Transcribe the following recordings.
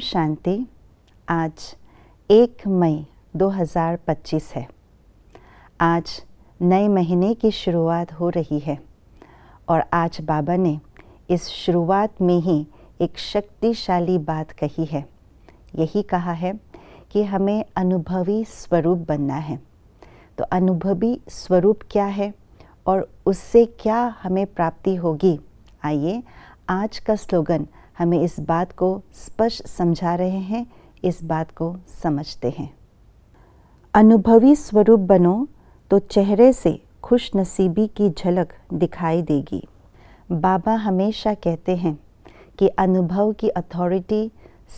शांति। आज 1 मई 2025 है। आज नए महीने की शुरुआत हो रही है और आज बाबा ने इस शुरुआत में ही एक शक्तिशाली बात कही है। यही कहा है कि हमें अनुभवी स्वरूप बनना है। तो अनुभवी स्वरूप क्या है और उससे क्या हमें प्राप्ति होगी? आइए आज का स्लोगन हमें इस बात को स्पष्ट समझा रहे हैं, इस बात को समझते हैं। अनुभवी स्वरूप बनो तो चेहरे से खुश नसीबी की झलक दिखाई देगी। बाबा हमेशा कहते हैं कि अनुभव की अथॉरिटी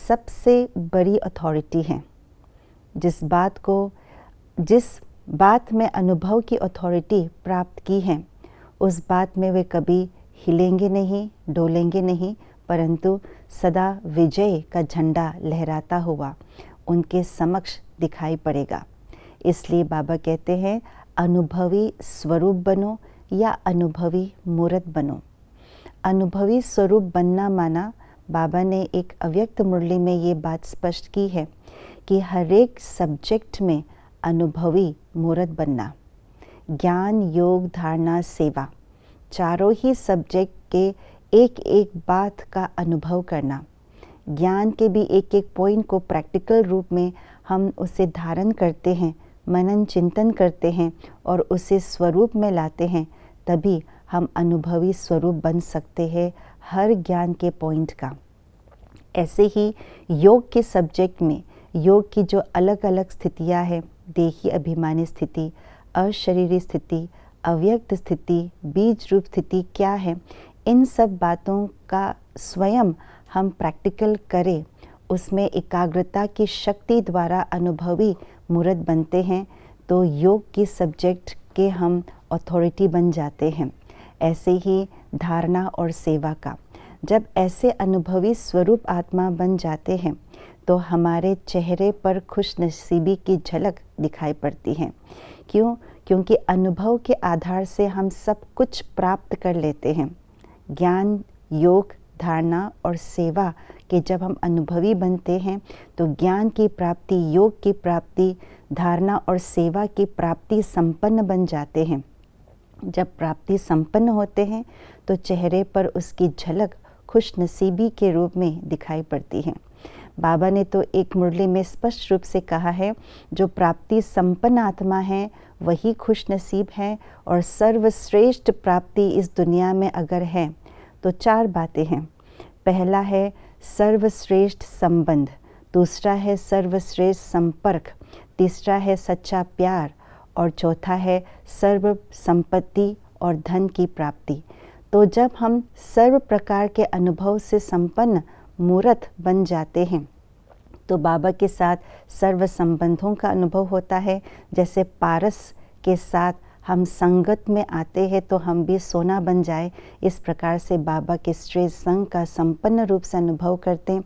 सबसे बड़ी अथॉरिटी है। जिस बात में अनुभव की अथॉरिटी प्राप्त की है, उस बात में वे कभी हिलेंगे नहीं, डोलेंगे नहीं, परंतु सदा विजय का झंडा लहराता हुआ उनके समक्ष दिखाई पड़ेगा। इसलिए बाबा कहते हैं अनुभवी स्वरूप बनो या अनुभवी मूर्त बनो। अनुभवी स्वरूप बनना माना बाबा ने एक अव्यक्त मुरली में ये बात स्पष्ट की है कि हर एक सब्जेक्ट में अनुभवी मूर्त बनना। ज्ञान, योग, धारणा, सेवा, चारों ही सब्जेक्ट के एक एक बात का अनुभव करना। ज्ञान के भी एक एक पॉइंट को प्रैक्टिकल रूप में हम उसे धारण करते हैं, मनन चिंतन करते हैं और उसे स्वरूप में लाते हैं, तभी हम अनुभवी स्वरूप बन सकते हैं हर ज्ञान के पॉइंट का। ऐसे ही योग के सब्जेक्ट में योग की जो अलग अलग स्थितियां हैं, देही अभिमानी स्थिति, अशरीरी स्थिति, अव्यक्त स्थिति, बीज रूप स्थिति क्या है, इन सब बातों का स्वयं हम प्रैक्टिकल करें, उसमें एकाग्रता की शक्ति द्वारा अनुभवी मूर्त बनते हैं, तो योग की सब्जेक्ट के हम अथॉरिटी बन जाते हैं। ऐसे ही धारणा और सेवा का, जब ऐसे अनुभवी स्वरूप आत्मा बन जाते हैं तो हमारे चेहरे पर खुश नसीबी की झलक दिखाई पड़ती है। क्यों? क्योंकि अनुभव के आधार से हम सब कुछ प्राप्त कर लेते हैं। ज्ञान, योग, धारणा और सेवा के जब हम अनुभवी बनते हैं तो ज्ञान की प्राप्ति, योग की प्राप्ति, धारणा और सेवा की प्राप्ति संपन्न बन जाते हैं। जब प्राप्ति संपन्न होते हैं तो चेहरे पर उसकी झलक खुश नसीबी के रूप में दिखाई पड़ती है। बाबा ने तो एक मुरली में स्पष्ट रूप से कहा है, जो प्राप्ति संपन्न आत्मा है वही खुश नसीब है और सर्वश्रेष्ठ प्राप्ति इस दुनिया में अगर है तो 4 बातें हैं। पहला है सर्वश्रेष्ठ संबंध, दूसरा है सर्वश्रेष्ठ संपर्क, तीसरा है सच्चा प्यार और चौथा है सर्व संपत्ति और धन की प्राप्ति। तो जब हम सर्व प्रकार के अनुभव से संपन्न मूर्त बन जाते हैं तो बाबा के साथ सर्व संबंधों का अनुभव होता है। जैसे पारस के साथ हम संगत में आते हैं तो हम भी सोना बन जाए, इस प्रकार से बाबा के श्रेष्ठ संग का संपन्न रूप से अनुभव करते हैं।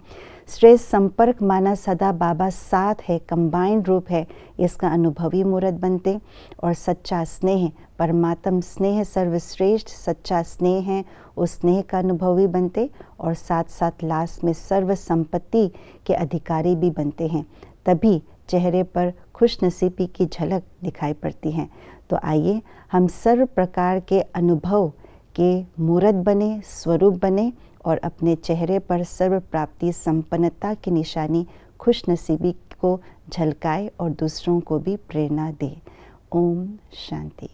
श्रेष्ठ संपर्क माना सदा बाबा साथ है, कंबाइंड रूप है, इसका अनुभवी मूर्त बनते। और सच्चा स्नेह, परमात्म स्नेह सर्वश्रेष्ठ सच्चा स्नेह है, उस स्नेह का अनुभवी बनते। और साथ साथ लास्ट में सर्व संपत्ति के अधिकारी भी बनते हैं, तभी चेहरे पर खुश नसीबी की झलक दिखाई पड़ती है। तो आइए हम सर्व प्रकार के अनुभव के मूर्त बने, स्वरूप बने और अपने चेहरे पर सर्व प्राप्ति संपन्नता की निशानी खुश नसीबी को झलकाए और दूसरों को भी प्रेरणा दे। ओम शांति।